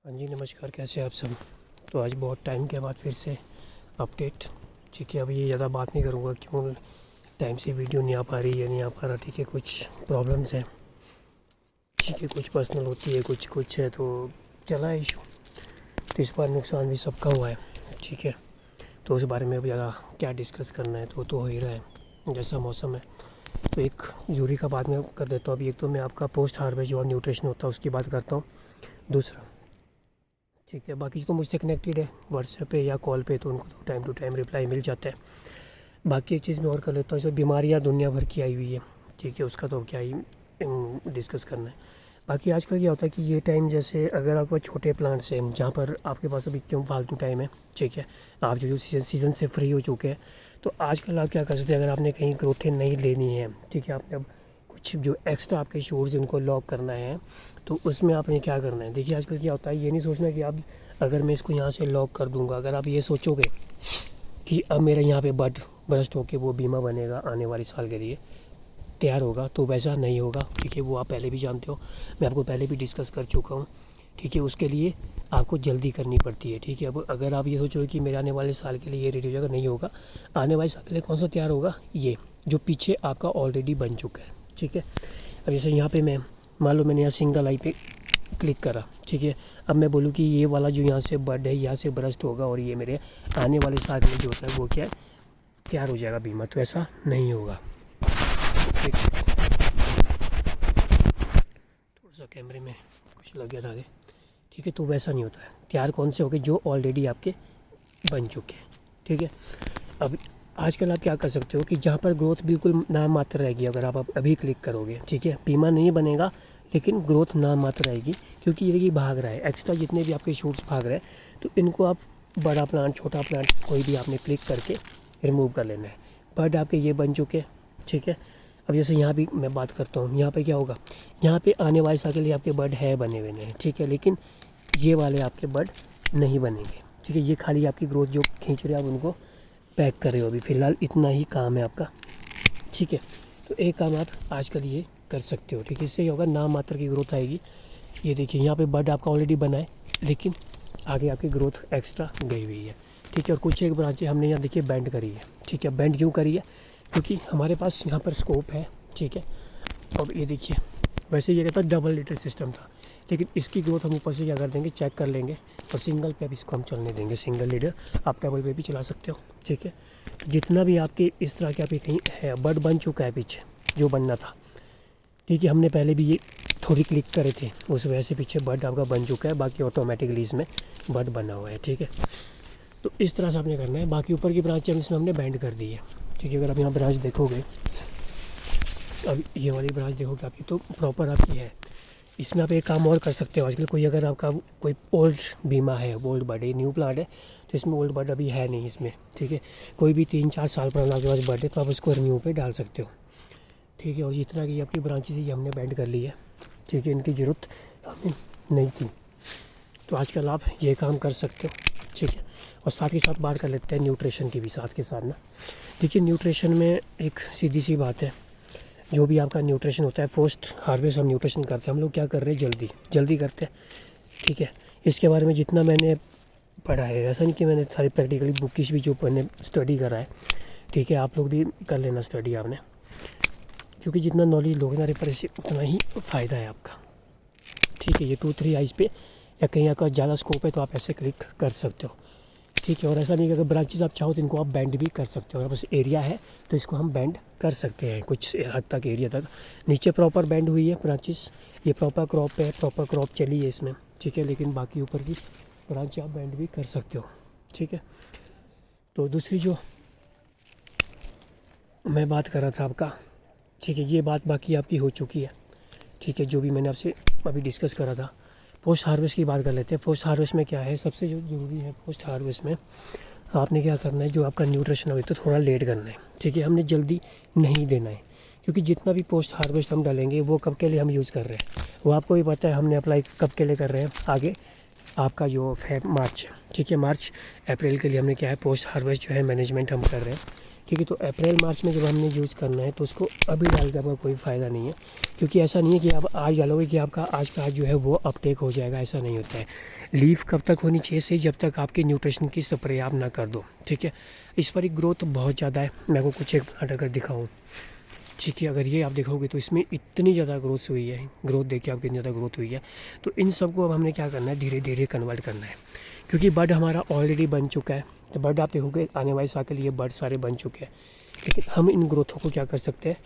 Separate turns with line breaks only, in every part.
हाँ जी, नमस्कार। कैसे हैं आप सब। तो आज बहुत टाइम के बाद फिर से अपडेट। ठीक है, अभी ये ज़्यादा बात नहीं करूँगा क्यों टाइम से वीडियो नहीं आ पा रही है, नहीं आ पा रहा। ठीक है, कुछ प्रॉब्लम्स हैं। ठीक है, कुछ पर्सनल होती है, कुछ है, तो चला है इशू। तो इस बार नुकसान भी सबका हुआ है। ठीक है, तो उस बारे में अभी ज़्यादा क्या डिस्कस करना है, तो हो ही रहा है जैसा मौसम है। तो एक यूरी का बात मैं कर देता हूँ। अभी एक तो मैं आपका पोस्ट हार्वेस्ट जो न्यूट्रिशन होता है उसकी बात करता हूँ। दूसरा, ठीक है, बाकी तो मुझसे कनेक्टेड है व्हाट्सएप पे या कॉल पे, तो उनको तो टाइम टू टाइम रिप्लाई मिल जाता है। बाकी एक चीज़ मैं और कर लेता हूँ, जैसे बीमारियाँ दुनिया भर की आई हुई है। ठीक है, उसका तो क्या ही डिस्कस करना है। बाकी आजकल क्या होता है कि ये टाइम, जैसे अगर आपके पास छोटे प्लांट्स हैं जहाँ पर आपके पास अभी क्यों फालतू टाइम है, ठीक है, आप जो सीज़न से फ्री हो चुके हैं, तो आजकल आप क्या कर सकते हैं, अगर आपने कहीं ग्रोथ नहीं लेनी है, ठीक है, आपने अब कुछ जो एक्स्ट्रा आपके शोर्स इनको लॉक करना है, तो उसमें आपने क्या करना है। देखिए आजकल क्या होता है, ये नहीं सोचना कि आप अगर मैं इसको यहाँ से लॉक कर दूँगा, अगर आप ये सोचोगे कि अब मेरा यहाँ पे बड बरस्ट होके वो बीमा बनेगा आने वाले साल के लिए तैयार होगा, तो वैसा नहीं होगा। ठीक है, वो आप पहले भी जानते हो, मैं आपको पहले भी डिस्कस कर चुका हूँ। ठीक है, उसके लिए आपको जल्दी करनी पड़ती है। ठीक है, अब अगर आप ये सोचोगे कि मेरे आने वाले साल के लिए ये रेडी हो जाएगा, नहीं होगा। आने वाले साल के लिए कौन सा तैयार होगा, ये जो पीछे आपका ऑलरेडी बन चुका है। ठीक है, अब जैसे यहाँ पे मैं मान लो मैंने यहाँ सिंगल आई पे क्लिक करा। ठीक है, अब मैं बोलूँ कि ये वाला जो यहाँ से बड है यहाँ से बरस्ट होगा और ये मेरे आने वाले साल में जो होता है वो क्या है, तैयार हो जाएगा बीमा, तो ऐसा नहीं होगा। एक थोड़ा सा कैमरे में कुछ लग गया था आगे। ठीक है, तो वैसा नहीं होता है। तैयार कौन से होंगे, जो ऑलरेडी आपके बन चुके हैं। ठीक है, अब आजकल आप क्या कर सकते हो कि जहाँ पर ग्रोथ बिल्कुल नाम मात्र रहेगी, अगर आप अभी क्लिक करोगे, ठीक है, बीमा नहीं बनेगा लेकिन ग्रोथ नाम मात्र रहेगी, क्योंकि ये देखिए भाग रहा है एक्स्ट्रा, जितने भी आपके शूट्स भाग रहे हैं, तो इनको आप बड़ा प्लांट छोटा प्लांट कोई भी आपने क्लिक करके रिमूव कर लेना है। बट आपके ये बन चुके हैं। ठीक है, अब जैसे यहाँ भी मैं बात करता हूँ, यहाँ पे क्या होगा, यहाँ पे आने वाले साल के लिए आपके बर्ड है बने हुए हैं। ठीक है, लेकिन ये वाले आपके बर्ड नहीं बनेंगे। ठीक है, ये खाली आपकी ग्रोथ जो खींच रहे हैं आप उनको पैक कर रहे हो, अभी फ़िलहाल इतना ही काम है आपका। ठीक है, तो एक काम आप आजकल ये कर सकते हो। ठीक है, इससे ये होगा नाम मात्र की ग्रोथ आएगी। ये देखिए यहाँ पे बर्ड आपका ऑलरेडी बना है, लेकिन आगे आपकी ग्रोथ एक्स्ट्रा गई हुई है। ठीक है, और कुछ एक ब्रांचें हमने यहाँ देखिए बैंड करी है। ठीक है, बैंड क्यों करी है, क्योंकि हमारे पास यहाँ पर स्कोप है। ठीक है, अब ये देखिए, वैसे ये कहता डबल लीटर सिस्टम था, लेकिन इसकी ग्रोथ हम ऊपर से क्या कर देंगे, चेक कर लेंगे, और सिंगल पे भी इसको हम चलने देंगे। सिंगल लीडर आप डबल पे भी चला सकते हो। ठीक है, तो जितना भी आपके इस तरह के आपके कहीं है, बर्ड बन चुका है पीछे जो बनना था। ठीक है, हमने पहले भी ये थोड़ी क्लिक करे थे, उस वजह से पीछे बर्ड आपका बन चुका है, बाकी ऑटोमेटिकली इसमें बर्ड बना हुआ है। ठीक है, तो इस तरह से आपने करना है। बाकी ऊपर की ब्रांच हम इसमें हमने बैंड कर दी है। ठीक है, अगर आप यहाँ ब्रांच देखोगे, अब ये वाली ब्रांच देखोगे आपकी, तो प्रॉपर आपकी है। इसमें आप एक काम और कर सकते हो, आजकल कोई अगर आपका कोई ओल्ड बीमा है, ओल्ड बर्ड है, न्यू प्लांट है, तो इसमें ओल्ड बर्ड अभी है नहीं इसमें। ठीक है, कोई भी 3-4 साल पुराना आपके पास बर्ड है, तो आप उसको रिन्यू पे डाल सकते हो। ठीक है, और जितना की आपकी ब्रांचेज ये हमने बैंड कर ली है। ठीक है, इनकी ज़रूरत हमें नहीं थी, तो आजकल आप ये काम कर सकते हो। ठीक है, और साथ ही साथ बात कर लेते हैं न्यूट्रिशन की भी साथ के साथ ना। देखिए, न्यूट्रिशन में एक सीधी सी बात है, जो भी आपका न्यूट्रिशन होता है, पोस्ट हार्वेस्ट हम न्यूट्रिशन करते हैं, हम लोग क्या कर रहे हैं, जल्दी जल्दी करते हैं। ठीक है, इसके बारे में जितना मैंने पढ़ा है, ऐसा नहीं कि मैंने सारी प्रैक्टिकली बुकिश भी जो मैंने स्टडी करा है। ठीक है, आप लोग भी कर लेना स्टडी आपने, क्योंकि जितना नॉलेज लोगे ना पर इससे उतना ही फ़ायदा है आपका। ठीक है, ये 2-3 आइज़ पे या कहीं अगर ज़्यादा स्कोप है तो आप ऐसे क्लिक कर सकते हो। ठीक है, और ऐसा नहीं कि अगर ब्रांचेस आप चाहो तो इनको आप बैंड भी कर सकते हो, अगर बस एरिया है तो इसको हम बैंड कर सकते हैं कुछ हद तक, एरिया तक। नीचे प्रॉपर बैंड हुई है ब्रांचेस, ये प्रॉपर क्रॉप है, प्रॉपर क्रॉप चली है इसमें। ठीक है, लेकिन बाकी ऊपर की ब्रांच आप बैंड भी कर सकते हो। ठीक है, तो दूसरी जो मैं बात कर रहा था आपका, ठीक है, ये बात बाकी आपकी हो चुकी है। ठीक है, जो भी मैंने आपसे अभी डिस्कस करा था। पोस्ट हार्वेस्ट की बात कर लेते हैं। पोस्ट हार्वेस्ट में क्या है, सबसे जो ज़रूरी है पोस्ट हार्वेस्ट में आपने क्या करना है, जो आपका न्यूट्रिशन है तो थोड़ा लेट करना है। ठीक है, हमने जल्दी नहीं देना है, क्योंकि जितना भी पोस्ट हार्वेस्ट हम डालेंगे वो कब के लिए हम यूज़ कर रहे हैं, वो आपको भी पता है हमने अप्लाई कब के लिए कर रहे हैं। आगे आपका जो है मार्च, ठीक है, मार्च अप्रैल के लिए हमने क्या है पोस्ट हार्वेस्ट जो है मैनेजमेंट हम कर रहे हैं। ठीक है। तो अप्रैल मार्च में जब हमने यूज़ करना है तो उसको अभी डाल के आपका कोई फ़ायदा नहीं है, क्योंकि ऐसा नहीं है कि आप आज डालोगे कि आपका आज का आज जो है वो अपटेक हो जाएगा, ऐसा नहीं होता है। लीफ कब तक होनी चाहिए सही, जब तक आपकी न्यूट्रिशन की स्प्रे आप ना कर दो, ठीक है। इस पर एक ग्रोथ बहुत ज़्यादा है, मैं आपको कुछ एक प्लांट अगर दिखाऊँ, ठीक है, अगर ये आप देखोगे तो इसमें इतनी ज़्यादा ग्रोथ हुई है, ग्रोथ देखिए आप कितनी ज़्यादा ग्रोथ हुई है। तो इन सबको अब हमने क्या करना है, धीरे धीरे कन्वर्ट करना है, क्योंकि बड हमारा ऑलरेडी बन चुका है। तो बड आप देखोगे आने वाले साल के लिए बड सारे बन चुके हैं, लेकिन हम इन ग्रोथों को क्या कर सकते हैं,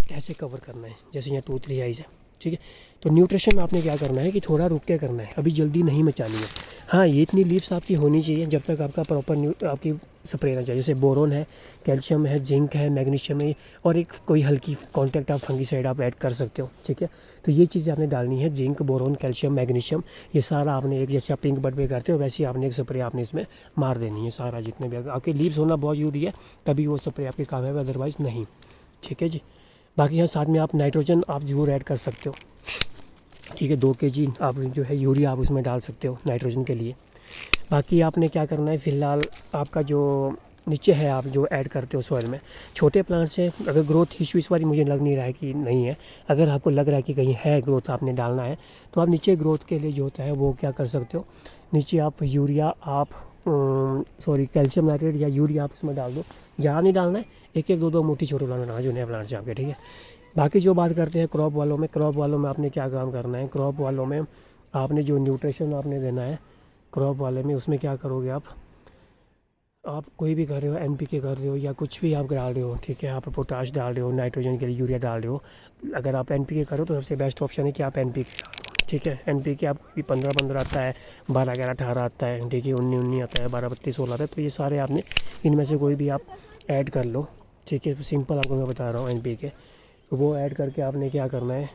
कैसे कवर करना है। जैसे यहाँ 2-3 आइज है, ठीक है। तो न्यूट्रिशन आपने क्या करना है कि थोड़ा रुक के करना है, अभी जल्दी नहीं मचानी है। हाँ, ये इतनी लीव्स आपकी होनी चाहिए जब तक आपका प्रॉपर आपकी स्प्रे ना चाहिए। जैसे बोरोन है, कैल्शियम है, जिंक है, मैग्नीशियम है, और एक कोई हल्की कॉन्टैक्ट आप फंगीसाइड आप ऐड कर सकते हो, ठीक है। तो ये चीज़ें आपने डालनी है, जिंक, बोरोन, कैल्शियम, मैग्नीशियम, ये सारा आपने एक, जैसे आप पिंक बड पे करते हो वैसे ही आपने एक स्प्रे आपने इसमें मार देनी है। सारा जितने भी आपके लीव्स होना बहुत ज़रूरी है, तभी वो स्प्रे आपके काम है, अदरवाइज़ नहीं, ठीक है जी। बाकी यहाँ साथ में आप नाइट्रोजन आप ज़रूर ऐड कर सकते हो, ठीक है। 2 kg आप जो है यूरिया आप उसमें डाल सकते हो नाइट्रोजन के लिए। बाकी आपने क्या करना है, फ़िलहाल आपका जो नीचे है आप जो ऐड करते हो सॉइल में, छोटे प्लांट से अगर ग्रोथ इशू इस बार मुझे लग नहीं रहा है कि नहीं है, अगर आपको लग रहा है कि कहीं है ग्रोथ आपने डालना है, तो आप नीचे ग्रोथ के लिए जो होता है वो क्या कर सकते हो, नीचे आप यूरिया आप कैल्शियम नाइट्रेट या यूरिया आप उसमें डाल दो। ज़्यादा नहीं डालना है, 1-1, 2-2 मुट्ठी छोटे डालना जो नए प्लांट से आपके, ठीक है। बाकी जो बात करते हैं क्रॉप वालों में आपने क्या काम करना है, क्रॉप वालों में आपने जो न्यूट्रिशन आपने देना है क्रॉप वाले में, उसमें क्या करोगे आप कोई भी कर रहे हो, NPK कर रहे हो या कुछ भी आप डाल रहे हो, ठीक है। आप पोटाश डाल रहे हो, नाइट्रोजन के लिए यूरिया डाल रहे हो। अगर आप NPK करो तो सबसे बेस्ट ऑप्शन है कि आप NPK डाल दो, ठीक है। NPK आपकी 15-15 आता है, 12-11-18 आता है, ठीक है, 19-19 आता है, 12-32-16 आता है। तो ये सारे आपने इनमें से कोई भी आप ऐड कर लो, ठीक है। तो सिंपल आपको मैं बता रहा हूँ NPK, तो वो ऐड करके आपने क्या करना है,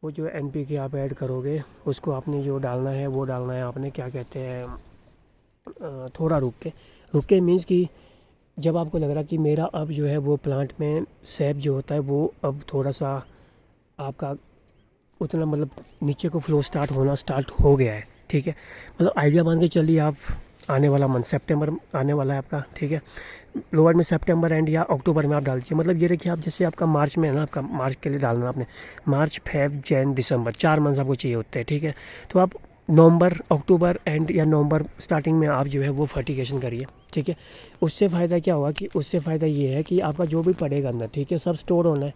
वो जो NPK आप ऐड करोगे उसको आपने जो डालना है वो डालना है आपने, क्या कहते हैं, थोड़ा रुक के मीन्स कि जब आपको लग रहा कि मेरा अब जो है वो प्लांट में सैप जो होता है वो अब थोड़ा सा आपका उतना मतलब नीचे को फ्लो स्टार्ट हो गया है, ठीक है। मतलब आइडिया मान के चलिए आप, आने वाला मंथ सितंबर आने वाला है आपका, ठीक है। लोअर में सितंबर एंड या अक्टूबर में आप डाल दीजिए। मतलब ये देखिए आप, जैसे आपका मार्च में है ना, आपका मार्च के लिए डालना आपने, मार्च, फेब, जैन, दिसंबर 4 मंथ आपको चाहिए होते हैं, ठीक है। तो आप नवंबर, अक्टूबर एंड या नवंबर स्टार्टिंग में आप जो है वो फर्टिगेशन करिए, ठीक है। उससे फ़ायदा क्या होगा कि उससे फ़ायदा ये है कि आपका जो भी पड़ेगा अंदर, ठीक है, सब स्टोर होना है।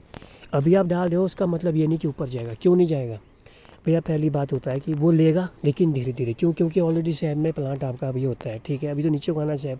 अभी आप डाल रहे हो उसका मतलब ये नहीं कि ऊपर जाएगा, क्यों नहीं जाएगा भैया, पहली बात होता है कि वो लेगा लेकिन धीरे धीरे, क्योंकि ऑलरेडी सैब में प्लांट आपका अभी होता है, ठीक है। अभी तो नीचे को आना सैब,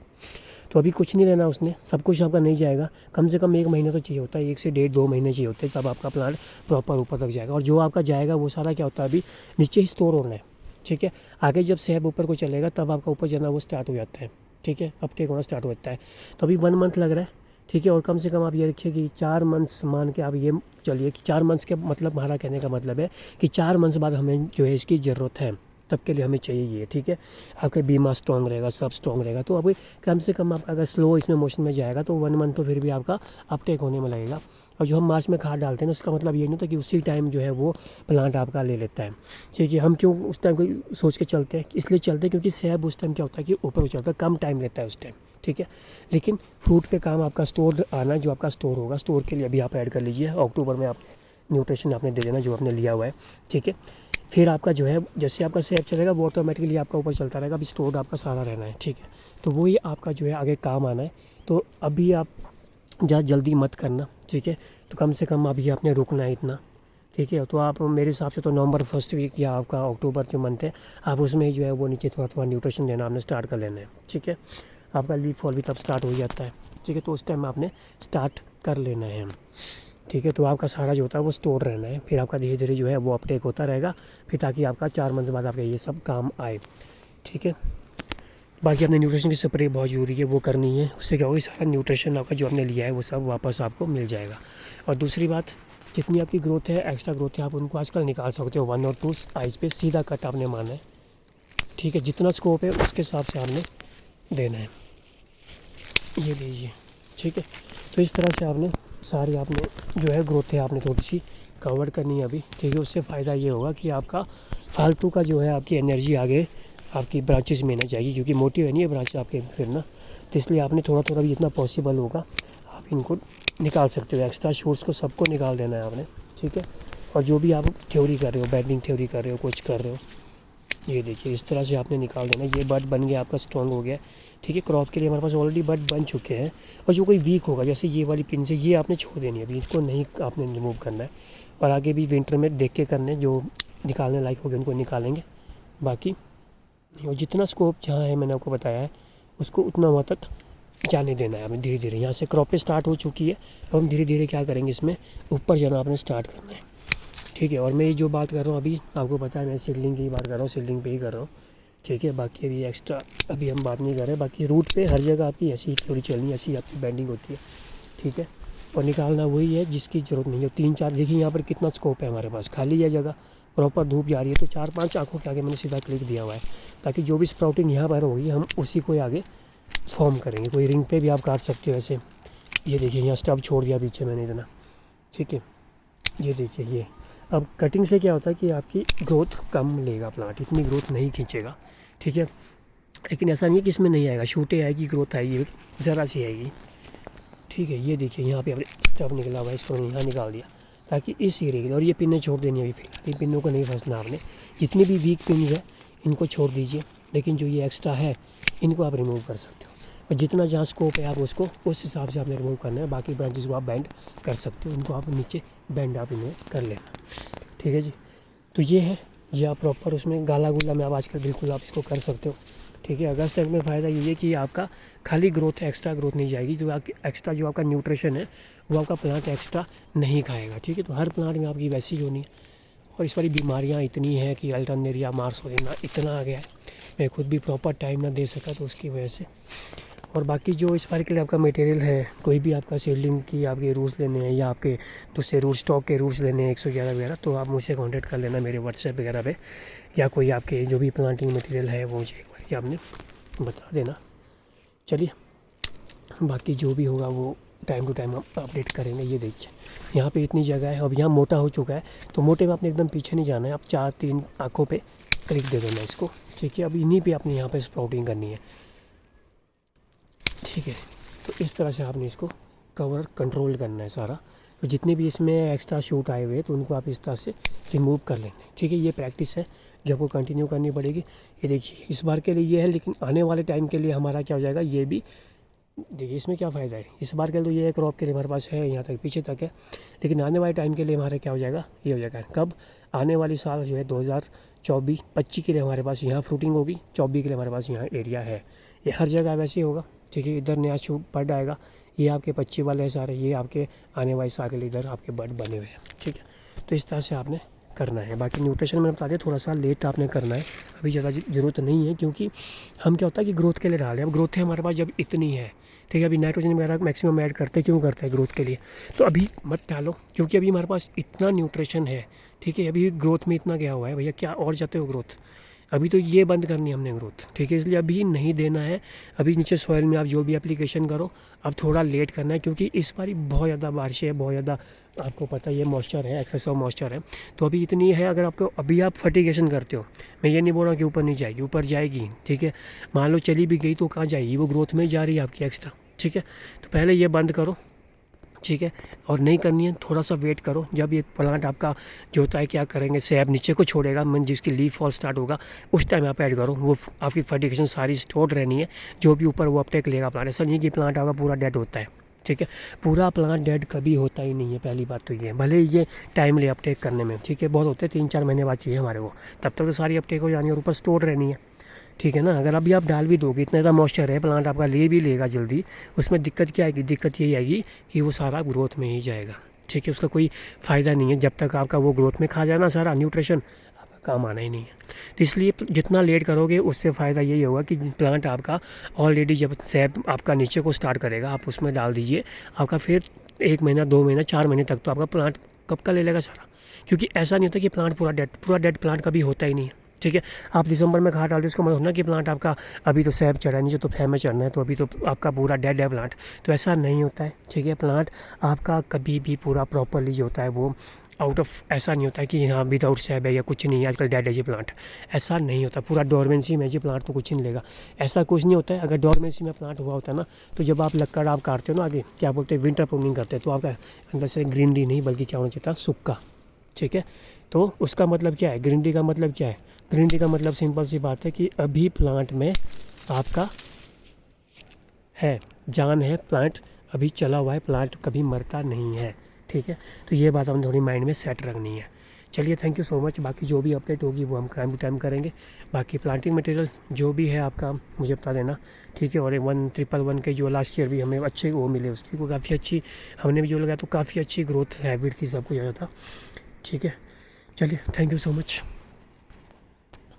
तो अभी कुछ नहीं लेना उसने, सब कुछ आपका नहीं जाएगा। कम से कम 1 महीना तो चाहिए होता है, 1 से 1.5-2 महीने चाहिए होते हैं, तब आपका प्लांट प्रॉपर ऊपर तक जाएगा। और जो आपका जाएगा वो सारा क्या होता है, अभी नीचे ही स्टोर होना है, ठीक है। आगे जब सैब ऊपर को चलेगा तब आपका ऊपर जाना वो स्टार्ट हो जाता है, ठीक है, अपटेक होना स्टार्ट हो जाता है। तो अभी 1 मंथ लग रहा है, ठीक है। और कम से कम आप ये रखिए कि 4 मंथ्स मान के आप ये चलिए कि 4 मंथ्स के मतलब, हमारा कहने का मतलब है कि 4 मंथ्स बाद हमें जो है इसकी ज़रूरत है, तब के लिए हमें चाहिए ये, ठीक है। आपका बीमा स्ट्रॉन्ग रहेगा, सब स्ट्रॉन्ग रहेगा। तो अभी कम से कम आपका अगर स्लो इसमें मोशन में जाएगा तो 1 मंथ तो फिर भी आपका अपटेक होने में लगेगा। और जो हम मार्च में खाद डालते हैं ना, उसका मतलब ये नहीं होता कि उसी टाइम जो है वो प्लांट आपका ले लेता है, ठीक है। हम क्यों उस टाइम को सोच के चलते हैं, इसलिए चलते हैं क्योंकि सैब उस टाइम क्या होता है कि ऊपर हो जाता है, कम टाइम लेता है उस टाइम, ठीक है। लेकिन फ्रूट पे काम आपका स्टोर आना, जो आपका स्टोर होगा, स्टोर के लिए अभी आप ऐड कर लीजिए। अक्टूबर में आप न्यूट्रिशन आपने दे देना जो आपने लिया हुआ है, ठीक है। फिर आपका जो है जैसे आपका सैब चलेगा वो ऑटोमेटिकली आपका ऊपर चलता रहेगा, अभी स्टोर आपका सारा रहना है, ठीक है। तो वही आपका जो है आगे काम आना है। तो अभी आप ज़्यादा जल्दी मत करना, ठीक है। तो कम से कम अभी आपने रुकना है इतना, ठीक है। तो आप मेरे हिसाब से तो नवंबर फर्स्ट वीक या आपका अक्टूबर जो मंथ है, आप उसमें जो है वो नीचे थोड़ा थोड़ा न्यूट्रिशन देना आपने स्टार्ट कर लेना है, ठीक है। आपका लीफ फॉल भी तब स्टार्ट हो जाता है, ठीक है। तो उस टाइम आपने स्टार्ट कर लेना है, ठीक है। तो आपका सारा जो होता है वो स्टोर रहना है, फिर आपका धीरे धीरे जो है वो अपटेक होता रहेगा, फिर ताकि आपका 4 मंथ बाद आपका ये सब काम आए, ठीक है। बाकी अपने न्यूट्रिशन की स्प्रे बहुत ज़रूरी है, वो करनी है। उससे क्या होगा, सारा न्यूट्रिशन आपका जो आपने लिया है वो सब वापस आपको मिल जाएगा। और दूसरी बात, जितनी आपकी ग्रोथ है, एक्स्ट्रा ग्रोथ है, आप उनको आजकल निकाल सकते हो। 1 और 2 आइज पे सीधा कट आपने मारना है, ठीक है। जितना स्कोप है उसके हिसाब से आपने देना है, ये लीजिए, ठीक है। तो इस तरह से आपने सारी आपने जो है ग्रोथ है आपने थोड़ी सी कवर करनी है अभी, ठीक है। उससे फ़ायदा ये होगा कि आपका फालतू का जो है आपकी एनर्जी आगे आपकी ब्रांचेस में ना जाएगी, क्योंकि मोटी रहनी है ब्रांच आपके फिर ना, तो इसलिए आपने थोड़ा थोड़ा भी जितना पॉसिबल होगा आप इनको निकाल सकते हो। एक्स्ट्रा शूट्स को सबको निकाल देना है आपने, ठीक है। और जो भी आप थ्योरी कर रहे हो, बेंडिंग थ्योरी कर रहे हो, कुछ कर रहे हो, ये देखिए इस तरह से आपने निकाल देना। ये बट बन गया आपका, स्ट्रॉन्ग हो गया, ठीक है। क्रॉप के लिए हमारे पास ऑलरेडी बट बन चुके हैं। और जो कोई वीक होगा, जैसे ये वाली पिन से, ये आपने छोड़ देनी है अभी, इसको नहीं आपने रिमूव करना है। और आगे भी विंटर में देख के करने, जो निकालने लायक होगी उनको निकालेंगे, बाकी और जितना स्कोप जहाँ है मैंने आपको बताया है उसको उतना वहाँ तक जाने देना है हमें धीरे धीरे। यहाँ से क्रॉपेज स्टार्ट हो चुकी है, अब हम धीरे धीरे क्या करेंगे, इसमें ऊपर जाना आपने स्टार्ट करना है, ठीक है। और मैं ये जो बात कर रहा हूँ अभी आपको पता है, मैं सीडलिंग की बात कर रहा हूँ, सीडलिंग पे ही कर रहा हूँ, ठीक है। बाकी अभी एक्स्ट्रा अभी हम बात नहीं कर रहे। बाकी रूट पे हर जगह आपकी ऐसी ही थोड़ी चलनी, ऐसी आपकी बेंडिंग होती है, ठीक है। और निकालना वही है जिसकी ज़रूरत नहीं है। 3-4 देखिए यहाँ पर कितना स्कोप है हमारे पास, खाली है जगह, प्रॉपर धूप जा रही है, तो 4-5 आँखों के आगे मैंने सीधा क्लिक दिया हुआ है, ताकि जो भी स्प्राउटिंग यहाँ पर होगी हम उसी को आगे फॉर्म करेंगे। कोई रिंग पे भी आप काट सकते हो ऐसे। ये देखिए यहाँ स्टब छोड़ दिया पीछे मैंने इतना, ठीक है। ये देखिए ये अब कटिंग से क्या होता है कि आपकी ग्रोथ कम लेगा प्लांट, इतनी ग्रोथ नहीं खींचेगा, ठीक है। लेकिन ऐसा नहीं है कि इसमें नहीं आएगा, शूटें आएगी, ग्रोथ आएगी, ज़रा सी आएगी, ठीक है। ये देखिए यहाँ पे आपने स्टब निकला हुआ है, इसको मैंने यहाँ निकाल दिया ताकि इस एरिया के लिए। और ये पिनें छोड़ देनी अभी फिलहाल, इन पिनों को नहीं फंसना आपने। जितनी भी वीक पिन है इनको छोड़ दीजिए, लेकिन जो ये एक्स्ट्रा है इनको आप रिमूव कर सकते हो। और जितना जहाँ स्कोप है आप उसको उस हिसाब से आपने रिमूव करना है। बाकी ब्रांचेस को आप बैंड कर सकते हो, उनको आप नीचे बैंड आप इन्हें कर लेना, ठीक है जी। तो ये है, ये आप प्रॉपर उसमें गाला गुला में आप आजकल बिल्कुल आप इसको कर सकते हो, ठीक है। अगस्त तक में फ़ायदा ये है कि आपका खाली ग्रोथ है, एक्स्ट्रा ग्रोथ नहीं जाएगी। जो आपकी एक्स्ट्रा जो आपका न्यूट्रिशन है वो आपका प्लांट एक्स्ट्रा नहीं खाएगा, ठीक है। तो हर प्लांट में आपकी वैसी होनी है। और इस वाली बीमारियाँ इतनी हैं कि अल्टरनेरिया, मार्सोलिना इतना आ गया है, मैं खुद भी प्रॉपर टाइम ना दे सका तो उसकी वजह से। और बाकी जो इस बार के लिए आपका मटेरियल है, कोई भी आपका सीडलिंग की आपके रूट्स लेने हैं या आपके दूसरे रूट स्टॉक के रूट्स लेने हैं 111 वगैरह, तो आप मुझसे कांटेक्ट कर लेना मेरे व्हाट्सएप वगैरह पे, या कोई आपके जो भी प्लांटिंग मटेरियल है वो मुझे एक बार कि आपने बता देना। चलिए बाकी जो भी होगा वो टाइम टू टाइम हम अपडेट करेंगे। ये देखिए यहाँ पे इतनी जगह है, अब यहाँ मोटा हो चुका है, तो मोटे में आपने एकदम पीछे नहीं जाना है, आप 4-3 आँखों पे क्लिक दे देना इसको, ठीक है। अब इन्हीं पे आपने यहाँ पे स्प्राउटिंग करनी है, ठीक है। तो इस तरह से आपने इसको कवर कंट्रोल करना है सारा। तो जितने भी इसमें एक्स्ट्रा शूट आए हुए हैं तो उनको आप इस तरह से रिमूव कर लेंगे, ठीक है। ये प्रैक्टिस है जो आपको कंटिन्यू करनी पड़ेगी। ये देखिए इस बार के लिए ये है, लेकिन आने वाले टाइम के लिए हमारा क्या हो जाएगा, ये भी देखिए इसमें क्या फ़ायदा है। इस बार के लिए तो ये क्रॉप के लिए हमारे पास है, यहाँ तक पीछे तक है, लेकिन आने वाले टाइम के लिए हमारा क्या हो जाएगा, ये हो जाएगा कब, आने वाली साल जो है 2024-25 के लिए हमारे पास यहाँ फ्रूटिंग होगी, 24 के लिए हमारे पास यहाँ एरिया है। ये हर जगह वैसे ही होगा, ठीक है। इधर नया शूट बर्ड आएगा, ये आपके 25 वाले हैं सारे, ये आपके आने वाले साल के लिए इधर आपके बर्ड बने हुए हैं, ठीक है। तो इस तरह से आपने करना है। बाकी न्यूट्रिशन में बता दें थोड़ा सा लेट आपने करना है, अभी ज़्यादा ज़रूरत नहीं है, क्योंकि हम क्या होता है कि ग्रोथ के लिए डाल रहे हैं। अब ग्रोथ है हमारे पास जब इतनी है, ठीक है। अभी नाइट्रोजन वगैरह मैक्सिमम ऐड करते हैं, क्यों करते हैं, ग्रोथ के लिए। तो अभी मत डालो, क्योंकि अभी हमारे पास इतना न्यूट्रिशन है, ठीक है। अभी ग्रोथ में इतना गया हुआ है, भैया क्या और जाते हो ग्रोथ, अभी तो ये बंद करनी है हमने ग्रोथ, ठीक है। इसलिए अभी नहीं देना है। अभी नीचे सॉइल में आप जो भी एप्लीकेशन करो, अब थोड़ा लेट करना है, क्योंकि इस बार बहुत ज़्यादा बारिशें है, बहुत ज़्यादा आपको पता है ये मॉइस्चर है, एक्सेस ऑफ मॉइस्चर है। तो अभी इतनी है, अगर आपको अभी आप फर्टिगेशन करते हो, मैं ये नहीं बोल रहा कि ऊपर नहीं जाएगी, ऊपर जाएगी, ठीक है। मान लो चली भी गई तो कहाँ जाएगी, वो ग्रोथ में जा रही है आपकी एक्स्ट्रा, ठीक है। तो पहले ये बंद करो, ठीक है। और नहीं करनी है, थोड़ा सा वेट करो, जब ये प्लांट आपका जो होता है क्या करेंगे, सैप नीचे को छोड़ेगा, मन जिसकी लीफ फॉल स्टार्ट होगा, उस टाइम आप ऐड करो। वो आपकी फर्टिगेशन सारी स्टोर्ड रहनी है, जो भी ऊपर वो अपटेक लेगा प्लांट। ऐसा नहीं कि प्लांट आपका पूरा डेड होता है, ठीक है। पूरा प्लांट डेड कभी होता ही नहीं है, पहली बात तो ये है। भले ये टाइम ले अपटेक करने में, ठीक है, बहुत होते हैं 3-4 महीने बाद चाहिए हमारे को, तब तक तो सारी अपटेक हो जानी है और ऊपर स्टोर्ड रहनी है, ठीक है ना। अगर अभी आप डाल भी दोगे, इतना ज़्यादा मॉइस्चर है, प्लांट आपका ले भी लेगा जल्दी, उसमें दिक्कत क्या आएगी, दिक्कत यही आएगी कि वो सारा ग्रोथ में ही जाएगा, ठीक है। उसका कोई फ़ायदा नहीं है, जब तक आपका वो ग्रोथ में खा जाना सारा न्यूट्रिशन, आपका काम आना ही नहीं है। तो इसलिए जितना लेट करोगे उससे फ़ायदा यही होगा कि प्लांट आपका ऑलरेडी जब सैप आपका नीचे को स्टार्ट करेगा, आप उसमें डाल दीजिए, आपका फिर 1 महीना 2 महीना 4 महीने तक तो आपका प्लांट कब का ले लेगा सारा। क्योंकि ऐसा नहीं होता कि प्लांट पूरा डेड प्लांट कभी होता ही नहीं है, ठीक है। आप दिसंबर में खाद डाल दो, इसका मतलब ना कि प्लांट आपका अभी तो सैप चढ़ा नीचे, तो फैब में चढ़ना है, तो अभी तो आपका पूरा डेड है प्लांट, तो ऐसा नहीं होता है, ठीक है। प्लांट आपका कभी भी पूरा प्रॉपरली जो होता है वो आउट ऑफ, ऐसा नहीं होता है कि हाँ विदाउट सैब है या कुछ नहीं है, आजकल डेड है ये प्लांट, ऐसा नहीं होता। पूरा डोरमेंसी में ये प्लांट तो कुछ नहीं लेगा, ऐसा कुछ नहीं होता है। अगर डोरमेंसी में प्लांट हुआ होता है ना, तो जब आप लक्कड़ आप काटते हो ना, आगे क्या बोलते हैं विंटर प्रूनिंग करते हैं, तो आपका अंदर से ग्रीनरी नहीं बल्कि क्या होना चाहिए था, सूखा। ठीक है, तो उसका मतलब क्या है, ग्रीनरी का मतलब क्या है, ग्रीनरी का मतलब सिंपल सी बात है कि अभी प्लांट में आपका है जान है, प्लांट अभी चला हुआ है, प्लांट कभी मरता नहीं है। ठीक है, तो ये बात हमें थोड़ी माइंड में सेट रखनी है। चलिए, थैंक यू सो मच। बाकी जो भी अपडेट होगी वो हम टाइम टू टाइम करेंगे। बाकी प्लांटिंग मटेरियल जो भी है आपका मुझे बता देना। ठीक है, और 1111 के जो लास्ट ईयर भी हमें अच्छे वो मिले, उसकी को काफ़ी अच्छी हमने भी जो लगाया तो काफ़ी अच्छी ग्रोथ हैबिट थी, सब कुछ आया था। ठीक है, चलिए, थैंक यू सो मच।